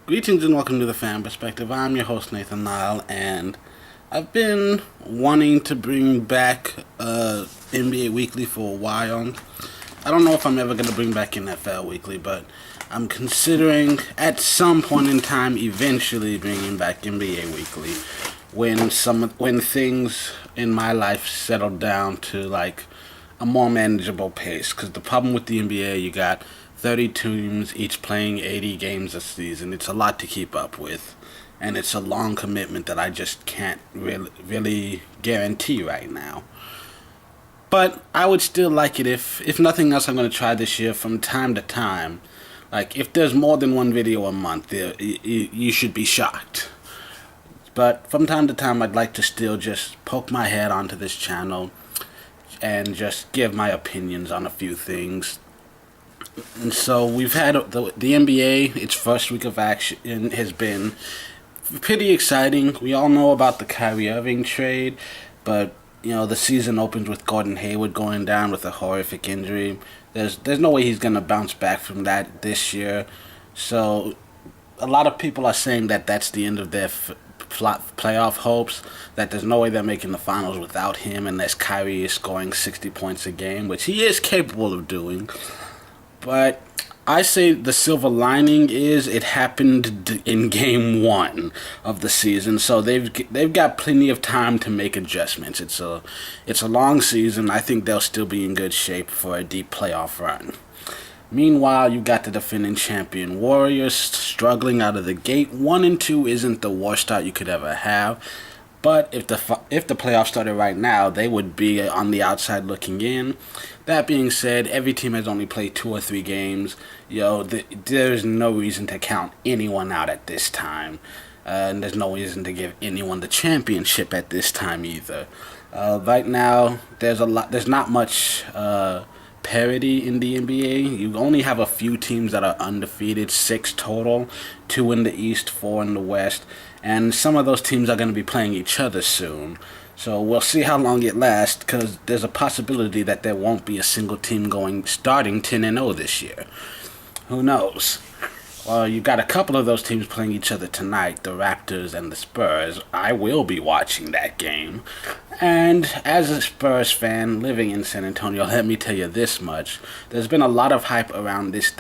Greetings and welcome to the Fan Perspective. I'm your host Nathan Lyle, and I've been wanting to bring back NBA Weekly for a while. I don't know if I'm ever going to bring back NFL Weekly, but I'm considering at some point in time eventually bringing back NBA Weekly when things in my life settle down to like a more manageable pace. Because the problem with the NBA, you got 30 teams, each playing 80 games a season. It's a lot to keep up with, and it's a long commitment that I just can't really guarantee right now. But I would still like it if nothing else. I'm going to try this year from time to time. Like, if there's more than one video a month, you should be shocked. But from time to time, I'd like to still just poke my head onto this channel and just give my opinions on a few things. And so we've had the NBA, its first week of action has been pretty exciting. We all know about the Kyrie Irving trade, but the season opens with Gordon Hayward going down with a horrific injury. There's no way he's going to bounce back from that this year. So a lot of people are saying that that's the end of their playoff hopes, that there's no way they're making the finals without him unless Kyrie is scoring 60 points a game, which he is capable of doing. But I say the silver lining is it happened in game one of the season, so they've got plenty of time to make adjustments. It's a long season. I think they'll still be in good shape for a deep playoff run. Meanwhile, you got the defending champion Warriors struggling out of the gate. 1-2 isn't the worst start you could ever have. But if the playoffs started right now, they would be on the outside looking in. That being said, every team has only played 2 or 3 games. There's no reason to count anyone out at this time. And there's no reason to give anyone the championship at this time either. Right now, there's not much parity in the NBA. You only have a few teams that are undefeated, 6 total, 2 in the East, 4 in the West. And some of those teams are going to be playing each other soon. So we'll see how long it lasts, because there's a possibility that there won't be a single team starting 10-0 this year. Who knows? Well, you got a couple of those teams playing each other tonight, the Raptors and the Spurs. I will be watching that game. And as a Spurs fan living in San Antonio, let me tell you this much. There's been a lot of hype around this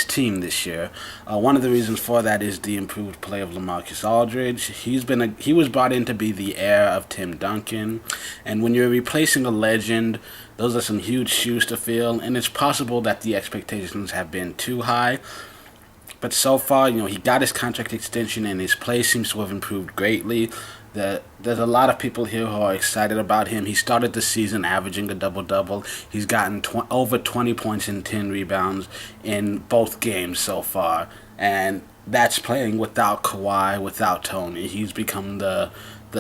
team this year. One of the reasons for that is the improved play of LaMarcus Aldridge. He was brought in to be the heir of Tim Duncan. And when you're replacing a legend, those are some huge shoes to fill. And it's possible that the expectations have been too high. But so far, he got his contract extension and his play seems to have improved greatly. There's a lot of people here who are excited about him. He started the season averaging a double-double. He's gotten over 20 points and 10 rebounds in both games so far. And that's playing without Kawhi, without Tony. He's become the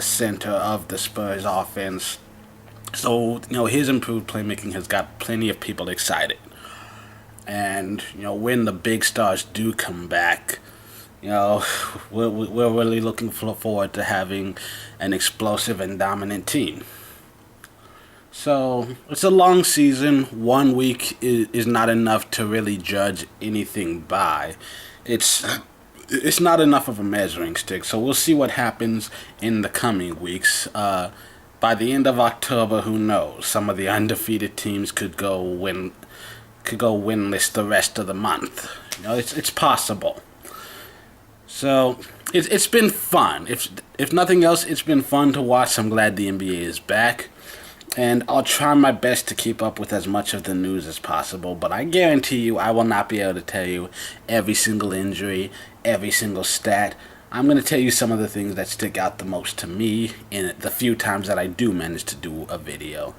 center of the Spurs offense. So, his improved playmaking has got plenty of people excited. And, when the big stars do come back, we're really looking forward to having an explosive and dominant team. So, it's a long season. 1 week is not enough to really judge anything by. It's not enough of a measuring stick. So, we'll see what happens in the coming weeks. By the end of October, who knows? Some of the undefeated teams could go winless the rest of the month. It's possible. So it's been fun. If nothing else, it's been fun to watch. I'm glad the NBA is back, and I'll try my best to keep up with as much of the news as possible. But I guarantee you, I will not be able to tell you every single injury, every single stat. I'm going to tell you some of the things that stick out the most to me in the few times that I do manage to do a video.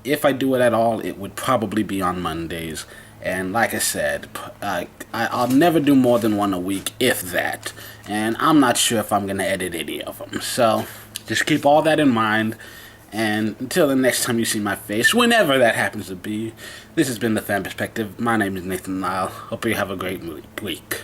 If I do it at all, it would probably be on Mondays. And like I said, I'll never do more than one a week, if that. And I'm not sure if I'm going to edit any of them. So just keep all that in mind. And until the next time you see my face, whenever that happens to be, this has been The Fan Perspective. My name is Nathan Lyle. Hope you have a great week.